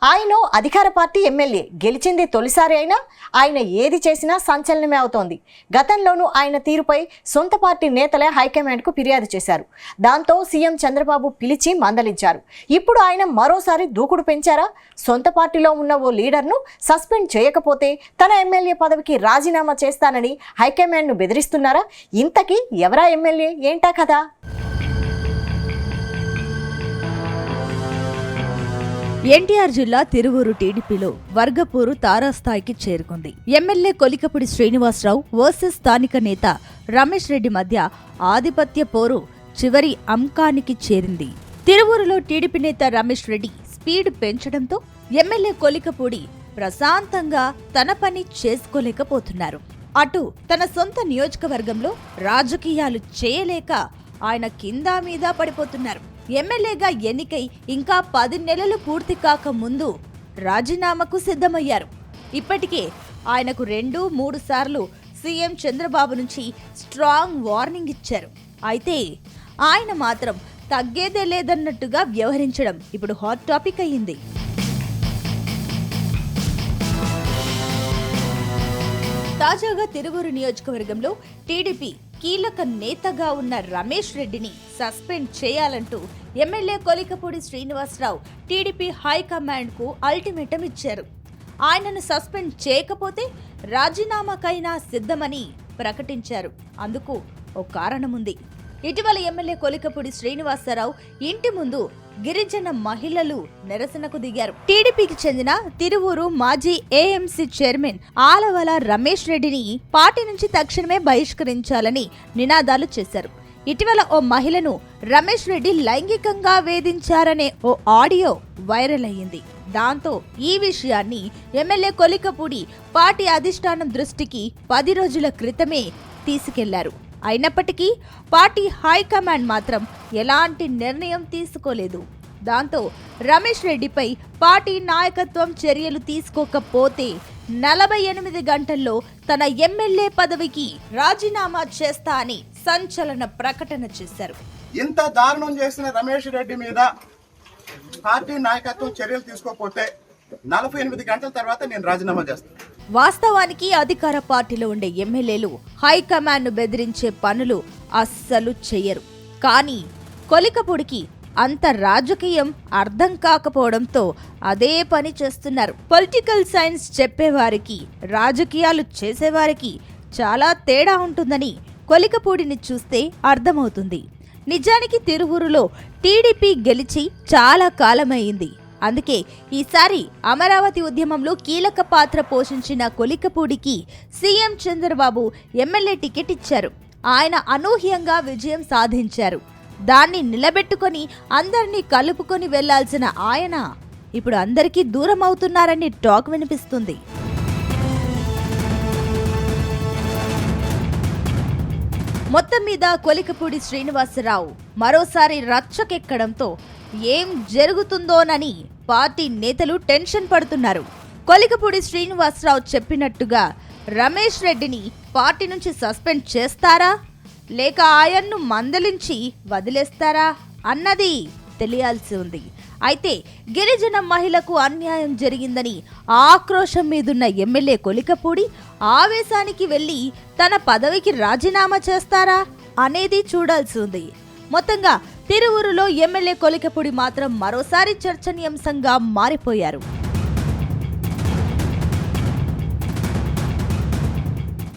ఆయన అధికార party MLA గెలిచింది తొలిసారి అయినా ఆయన ఏది చేసినా సంచలనమే అవుతోంది. గతంలోనూ ఆయన తీరుపై సొంత పార్టీ నేతలే హైకమాండ్కు ఫిర్యాదు చేశారు. దాంతో సీఎం చంద్రబాబు పిలిచి మందలించారు. ఇప్పుడు ఆయన మరోసారి దూకుడు పెంచారా? సొంత పార్టీలో ఉన్న ఓ లీడర్ను సస్పెండ్ చేయకపోతే తన ఎమ్మెల్యే పదవికి రాజీనామా చేస్తానని హైకమాండ్ను బెదిరిస్తున్నారా? ఇంతకీ ఎవరా ఎమ్మెల్యే, ఏంటా కదా? ఎన్టీఆర్ జిల్లా తిరువూరు టీడీపీలో వర్గపోరు తారాస్థాయికి చేరుకుంది. ఎమ్మెల్యే కొలికపూడి శ్రీనివాసరావు వర్సెస్ స్థానిక నేత రమేష్ రెడ్డి మధ్య ఆధిపత్య పోరు చివరి అంకానికి చేరింది. తిరువూరులో టీడీపీ నేత రమేష్ రెడ్డి స్పీడ్ పెంచడంతో ఎమ్మెల్యే కొలికపూడి ప్రశాంతంగా తన పని చేసుకోలేకపోతున్నారు. అటు తన సొంత నియోజకవర్గంలో రాజకీయాలు చేయలేక ఆయన కిందా మీద పడిపోతున్నారు. ఎమ్మెల్యేగా ఎన్నికై ఇంకా 10 నెలలు పూర్తి కాక ముందు రాజీనామాకు సిద్ధమయ్యారు. ఇప్పటికే ఆయనకు 2-3 సార్లు సీఎం చంద్రబాబు నుంచి స్ట్రాంగ్ వార్నింగ్ ఇచ్చారు. అయితే ఆయన మాత్రం తగ్గేదే లేదన్నట్టుగా వ్యవహరించడం ఇప్పుడు హాట్ టాపిక్ అయ్యింది. తాజాగా తిరువూరు నియోజకవర్గంలో టీడీపీ కీలక నేతగా ఉన్న రమేష్ రెడ్డిని సస్పెండ్ చేయాలంటూ ఎమ్మెల్యే కొలికపూడి శ్రీనివాసరావు టీడీపీ హైకమాండ్కు అల్టిమేటం ఇచ్చారు. ఆయనను సస్పెండ్ చేయకపోతే రాజీనామాకైనా సిద్ధమని ప్రకటించారు. అందుకు ఓ కారణముంది. ఇటీవల ఎమ్మెల్యే కొలికపూడి శ్రీనివాసరావు ఇంటి ముందు గిరిజన మహిళలు నిరసనకు దిగారు. టీడీపీకి చెందిన తిరువూరు మాజీ ఏఎంసీ చైర్మన్ ఆలవల రమేష్ రెడ్డిని పార్టీ నుంచి తక్షణమే బహిష్కరించాలని నినాదాలు చేశారు. ఇటీవల ఓ మహిళను రమేష్ రెడ్డి లైంగికంగా వేధించారనే ఓ ఆడియో వైరల్ అయ్యింది. దాంతో ఈ విషయాన్ని ఎమ్మెల్యే కొలికపూడి పార్టీ అధిష్టానం దృష్టికి 10 రోజుల క్రితమే తీసుకెళ్లారు. అయినప్పటికీ పార్టీ హైకమాండ్ మాత్రం ఎలాంటి నిర్ణయం తీసుకోలేదు. దాంతో రమేష్ రెడ్డిపై పార్టీ నాయకత్వం చర్యలు తీసుకోకపోతే 48 గంటల్లో తన ఎమ్మెల్యే పదవికి రాజీనామా చేస్తా అని సంచలన ప్రకటన చేశారు. ఇంత దారుణం చేసిన రమేష్ రెడ్డి మీద పార్టీ నాయకత్వం చర్యలు తీసుకోకపోతే 48 గంటల తర్వాత నేను రాజీనామా చేస్తాను. వాస్తవానికి అధికార పార్టీలో ఉండే ఎమ్మెల్యేలు హైకమాండ్ను బెదిరించే పనులు అస్సలు చెయ్యరు. కానీ కొలికపూడికి అంత రాజకీయం అర్థం కాకపోవడంతో అదే పని చేస్తున్నారు. పొలిటికల్ సైన్స్ చెప్పేవారికి రాజకీయాలు చేసేవారికి చాలా తేడా ఉంటుందని కొలికపూడిని చూస్తే అర్థమవుతుంది. నిజానికి తిరువూరులో టీడీపీ గెలిచి చాలా కాలమైంది. అందుకే ఈసారి అమరావతి ఉద్యమంలో కీలక పాత్ర పోషించిన కొలికపూడికి సీఎం చంద్రబాబు ఎమ్మెల్యే టికెట్ ఇచ్చారు. ఆయన అనూహ్యంగా విజయం సాధించారు. దాన్ని నిలబెట్టుకొని అందరినీ కలుపుకొని వెళ్లాల్సిన ఆయన ఇప్పుడు అందరికీ దూరం అవుతున్నారని టాక్ వినిపిస్తుంది. మొత్తం మీద కొలికపూడి శ్రీనివాసరావు మరోసారి రచ్చకెక్కడంతో ఏం జరుగుతుందోనని పార్టీ నేతలు టెన్షన్ పడుతున్నారు. కొలికపూడి శ్రీనివాసరావు చెప్పినట్టుగా రమేష్ రెడ్డిని పార్టీ నుంచి సస్పెండ్ చేస్తారా లేక ఆయన్ను మందలించి వదిలేస్తారా అన్నది తెలియాల్సి ఉంది. అయితే గిరిజన మహిళకు అన్యాయం జరిగిందని ఆక్రోశం మీదున్న ఎమ్మెల్యే కొలికపూడి ఆవేశానికి వెళ్లి తన పదవికి రాజీనామా చేస్తారా అనేది చూడాల్సి ఉంది. మొత్తంగా తిరువూరులో ఎమ్మెల్యే కొలికపూడి మాత్రం మరోసారి చర్చనీయాంశంగా మారిపోయారు.